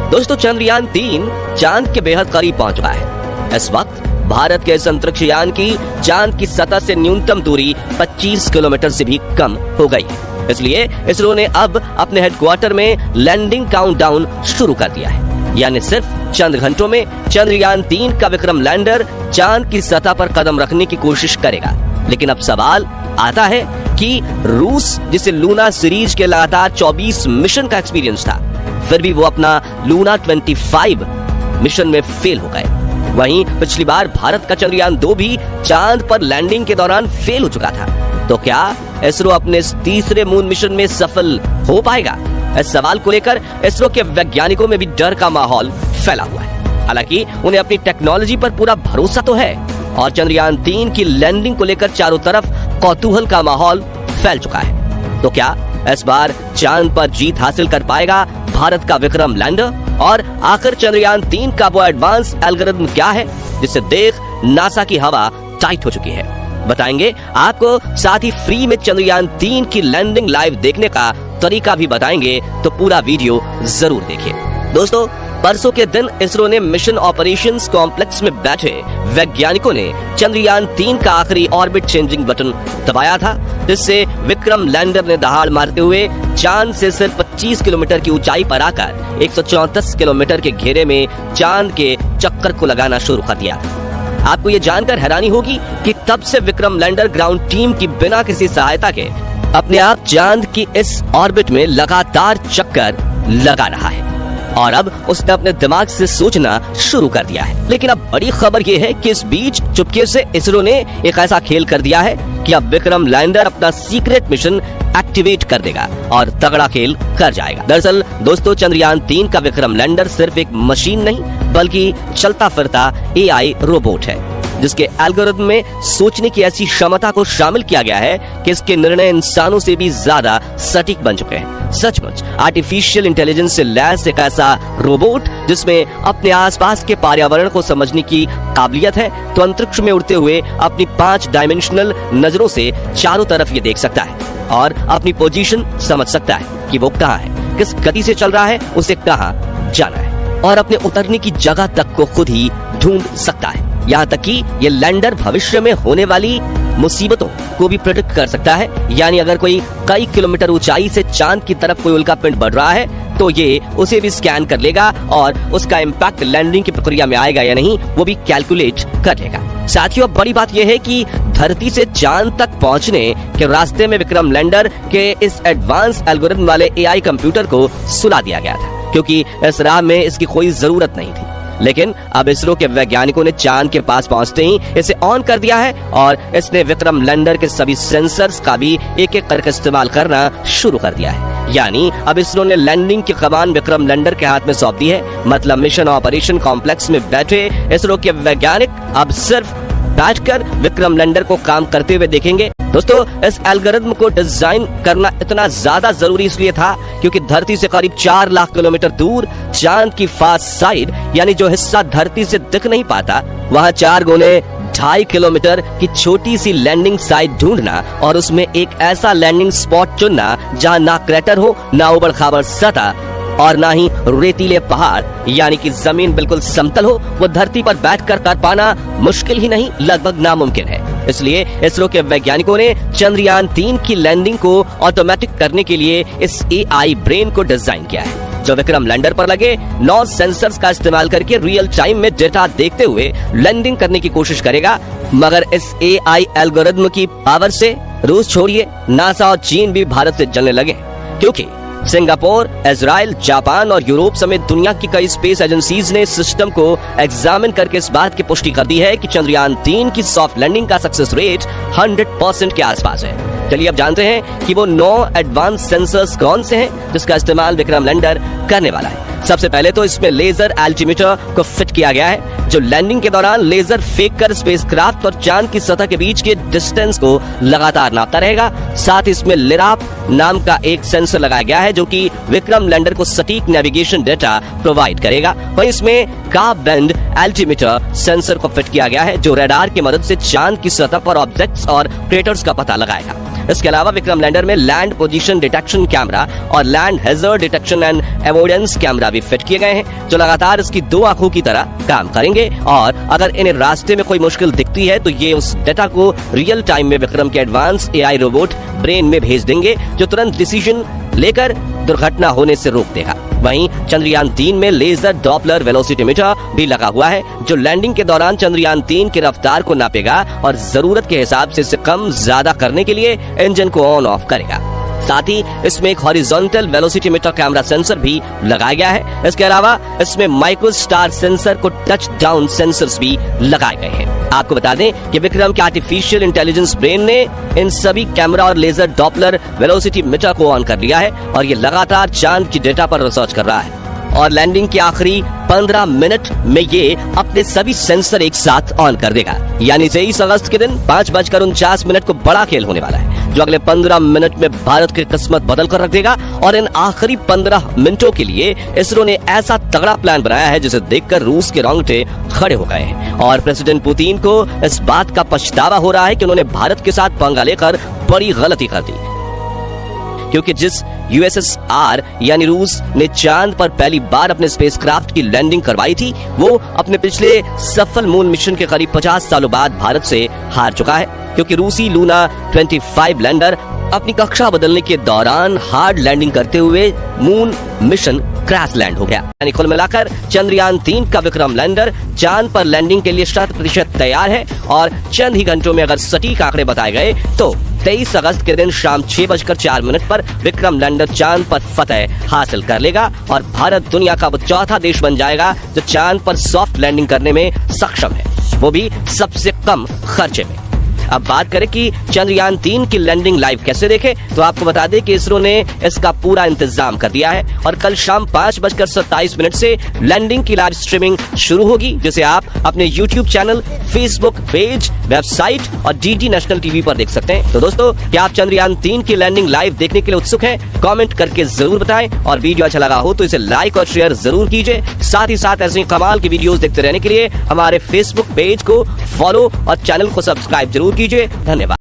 दोस्तों, चंद्रयान 3 चांद के बेहद करीब पहुंच रहा है। इस वक्त भारत के इस अंतरिक्ष यान की चांद की सतह से न्यूनतम दूरी 25 किलोमीटर से भी कम हो गई है। इसलिए इसरो ने अब अपने हेडक्वार्टर में लैंडिंग काउंटडाउन शुरू कर दिया है। यानी सिर्फ चंद घंटों में चंद्रयान 3 का विक्रम लैंडर चांद की सतह पर कदम रखने की कोशिश करेगा। लेकिन अब सवाल आता है कि रूस, जिसे लूना सीरीज के लगातार 24 मिशन का एक्सपीरियंस था, फिर भी वो अपना लूना 25 मिशन में फेल हो गए। वहीं पिछली बार भारत का चंद्रयान 2 भी चांद पर लैंडिंग के दौरान फेल हो चुका था। तो क्या इसरो अपने इस तीसरे मून मिशन में सफल हो पाएगा? इस सवाल को लेकर इसरो के वैज्ञानिकों में भी डर का माहौल फैला हुआ है। हालांकि उन्हें अपनी टेक्नोलॉजी पर पूरा भरोसा तो है और चंद्रयान 3 की लैंडिंग को लेकर चारों तरफ कौतूहल का माहौल फैल चुका है। तो क्या इस बार चांद पर जीत हासिल कर पाएगा भारत का विक्रम लैंडर? और आखिर चंद्रयान 3 का वो एडवांस एल्गोरिथम क्या है जिसे देख नासा की हवा टाइट हो चुकी है? बताएंगे आपको। साथ ही फ्री में चंद्रयान 3 की लैंडिंग लाइव देखने का तरीका भी बताएंगे, तो पूरा वीडियो जरूर देखिए। दोस्तों, परसों के दिन इसरो ने मिशन ऑपरेशंस कॉम्प्लेक्स में बैठे वैज्ञानिकों ने चंद्रयान 3 का आखिरी ऑर्बिट चेंजिंग बटन दबाया था, जिससे विक्रम लैंडर ने दहाड़ मारते हुए चांद से सिर्फ 25 किलोमीटर की ऊंचाई पर आकर 134 किलोमीटर के घेरे में चांद के चक्कर को लगाना शुरू कर दिया। आपको ये जानकर हैरानी होगी कि तब से विक्रम लैंडर ग्राउंड टीम की बिना किसी सहायता के अपने आप चांद की इस ऑर्बिट में लगातार चक्कर लगा रहा है और अब उसने अपने दिमाग से सोचना शुरू कर दिया है। लेकिन अब बड़ी खबर ये है कि इस बीच चुपके से इसरो ने एक ऐसा खेल कर दिया है कि अब विक्रम लैंडर अपना सीक्रेट मिशन एक्टिवेट कर देगा और तगड़ा खेल कर जाएगा। दरअसल दोस्तों, चंद्रयान 3 का विक्रम लैंडर सिर्फ एक मशीन नहीं बल्कि चलता फिरता AI रोबोट है, जिसके एल्गोरिथम में सोचने की ऐसी क्षमता को शामिल किया गया है कि इसके निर्णय इंसानों से भी ज्यादा सटीक बन चुके हैं। सचमुच आर्टिफिशियल इंटेलिजेंस से लैस एक ऐसा रोबोट जिसमें अपने आसपास के पर्यावरण को समझने की काबिलियत है, तो अंतरिक्ष में उड़ते हुए अपनी 5 डायमेंशनल नजरों से चारों तरफ ये देख सकता है और अपनी पोजीशन समझ सकता है कि वो कहाँ है, किस गति से चल रहा है, उसे कहाँ जाना है और अपने उतरने की जगह तक को खुद ही ढूंढ सकता है। यहाँ तक कि ये लैंडर भविष्य में होने वाली मुसीबतों को भी प्रेडिक्ट कर सकता है। यानी अगर कोई कई किलोमीटर ऊंचाई से चांद की तरफ कोई उल्का पिंड बढ़ रहा है तो ये उसे भी स्कैन कर लेगा और उसका इम्पैक्ट लैंडिंग की प्रक्रिया में आएगा या नहीं वो भी कैलकुलेट कर लेगा। साथियों, बड़ी बात यह है कि धरती से चांद तक पहुंचने के रास्ते में विक्रम लैंडर के इस एडवांस एल्गोरिथम वाले AI कंप्यूटर को सुला दिया गया था, क्योंकि इस राह में इसकी कोई जरूरत नहीं थी। लेकिन अब इसरो के वैज्ञानिकों ने चांद के पास पहुंचते ही इसे ऑन कर दिया है और इसने विक्रम लैंडर के सभी सेंसर्स का भी एक एक करके इस्तेमाल करना शुरू कर दिया है। यानी अब इसरो ने लैंडिंग की कमान विक्रम लैंडर के हाथ में सौंप दी है। मतलब मिशन ऑपरेशन कॉम्प्लेक्स में बैठे इसरो के वैज्ञानिक अब सिर्फ बैठकर विक्रम लैंडर को काम करते हुए देखेंगे। दोस्तों, इस एल्गोरिथम को डिजाइन करना इतना ज्यादा जरूरी इसलिए था क्योंकि धरती से करीब 4 लाख किलोमीटर दूर चांद की फास्ट साइड, यानी जो हिस्सा धरती से दिख नहीं पाता, वहां 4 गुने 2.5 किलोमीटर की छोटी सी लैंडिंग साइट ढूंढना और उसमें एक ऐसा लैंडिंग स्पॉट चुनना जहां ना क्रैटर हो, ना उबड़ खाबड़ सतह और ना ही रेतीले पहाड़, यानी कि जमीन बिल्कुल समतल हो, वो धरती पर बैठकर कर पाना मुश्किल ही नहीं, लगभग नामुमकिन है। इसलिए इसरो के वैज्ञानिकों ने चंद्रयान 3 की लैंडिंग को ऑटोमेटिक करने के लिए इस AI ब्रेन को डिजाइन किया है, जो विक्रम लैंडर पर लगे 9 सेंसर्स का इस्तेमाल करके रियल टाइम में डेटा देखते हुए लैंडिंग करने की कोशिश करेगा। मगर इस AI एल्गोरिथम की पावर से रूस छोड़िए, नासा और चीन भी भारत से जलने लगे, क्योंकि सिंगापुर, इजराइल, जापान और यूरोप समेत दुनिया की कई स्पेस एजेंसीज ने सिस्टम को एग्जामिन करके इस बात की पुष्टि कर दी है कि चंद्रयान 3 की सॉफ्ट लैंडिंग का सक्सेस रेट 100% के आसपास है। चलिए अब जानते हैं कि वो 9 एडवांस सेंसर्स कौन से हैं जिसका इस्तेमाल विक्रम लैंडर करने वाला है। सबसे पहले तो इसमें लेजर एल्टीमीटर को फिट किया गया है, जो लैंडिंग के दौरान लेजर फेंक कर स्पेसक्राफ्ट और चांद की सतह के बीच के डिस्टेंस को लगातार नापता रहेगा। साथ ही इसमें लिराप नाम का एक सेंसर लगाया गया है जो कि विक्रम लैंडर को सटीक नेविगेशन डेटा प्रोवाइड करेगा। वहीं इसमें कार्ब बैंड एल्टीमीटर सेंसर को फिट किया गया है जो रडार की मदद से चांद की सतह पर ऑब्जेक्ट्स और क्रेटर्स का पता लगाएगा। इसके अलावा विक्रम लैंडर में लैंड पोजीशन डिटेक्शन कैमरा और land hazard detection and avoidance camera भी फिट किए गए हैं, जो लगातार इसकी दो आंखों की तरह काम करेंगे। और अगर इन्हें रास्ते में कोई मुश्किल दिखती है तो ये उस डेटा को रियल टाइम में विक्रम के एडवांस AI रोबोट ब्रेन में भेज देंगे, जो तुरंत डिसीजन लेकर दुर्घटना होने से रोक देगा। वहीं चंद्रयान 3 में लेजर डॉपलर वेलोसिटीमीटर भी लगा हुआ है, जो लैंडिंग के दौरान चंद्रयान 3 की रफ्तार को नापेगा और जरूरत के हिसाब से इसे कम ज्यादा करने के लिए इंजन को ऑन ऑफ करेगा। साथ ही इसमें एक हॉरिजॉन्टल वेलोसिटीमीटर कैमरा सेंसर भी लगाया गया है। इसके अलावा इसमें माइक्रोस्टार सेंसर को टच डाउन सेंसर्स भी लगाए गए हैं। आपको बता दें कि विक्रम के आर्टिफिशियल इंटेलिजेंस ब्रेन ने इन सभी कैमरा और लेजर डॉपलर वेलोसिटीमीटर को ऑन कर लिया है और ये लगातार चांद की डेटा पर रिसर्च कर रहा है और लैंडिंग के आखिरी 15 मिनट में ये अपने सभी सेंसर एक साथ ऑन कर देगा। यानी 23 अगस्त के दिन 5:49 को बड़ा खेल होने वाला है, जो अगले 15 मिनट में भारत की किस्मत बदल कर रख देगा। और इन आखिरी 15 मिनटों के लिए इसरो ने ऐसा तगड़ा प्लान बनाया है जिसे देखकर रूस के रोंगटे खड़े हो गए हैं और प्रेसिडेंट पुतिन को इस बात का पछतावा हो रहा है कि उन्होंने भारत के साथ पंगा लेकर बड़ी गलती कर दी, क्योंकि जिस USSR यानी रूस ने चांद पर पहली बार अपने स्पेसक्राफ्ट की लैंडिंग करवाई थी, वो अपने पिछले सफल मून मिशन के करीब 50 सालों बाद भारत से हार चुका है, क्योंकि रूसी लूना 25 लैंडर अपनी कक्षा बदलने के दौरान हार्ड लैंडिंग करते हुए मून मिशन क्रैश लैंड हो गया। यानी कुल मिलाकर चंद्रयान 3 का विक्रम लैंडर चांद पर लैंडिंग के लिए 100% तैयार है और चंद ही घंटों में अगर सटीक आंकड़े बताए गए तो 23 अगस्त के दिन शाम 6:04 पर विक्रम लैंडर चांद पर फतह हासिल कर लेगा और भारत दुनिया का वो चौथा देश बन जाएगा जो चांद पर सॉफ्ट लैंडिंग करने में सक्षम है, वो भी सबसे कम खर्चे में। अब बात करें कि चंद्रयान 3 की लैंडिंग लाइव कैसे देखें, तो आपको बता दें कि इसरो ने इसका पूरा इंतजाम कर दिया है और कल शाम 5:27 से लैंडिंग की लाइव स्ट्रीमिंग शुरू होगी, जिसे आप अपने YouTube channel, Facebook page, website और DD नेशनल टीवी पर देख सकते हैं। तो दोस्तों, क्या आप चंद्रयान 3 की लैंडिंग लाइव देखने के लिए उत्सुक हैं? कमेंट करके जरूर बताएं और वीडियो अच्छा लगा हो तो इसे लाइक और शेयर जरूर कीजिए। साथ ही साथ ऐसे कमाल की वीडियोस देखते रहने के लिए हमारे Facebook पेज को फॉलो और चैनल को सब्सक्राइब जरूर कीजिए। धन्यवाद।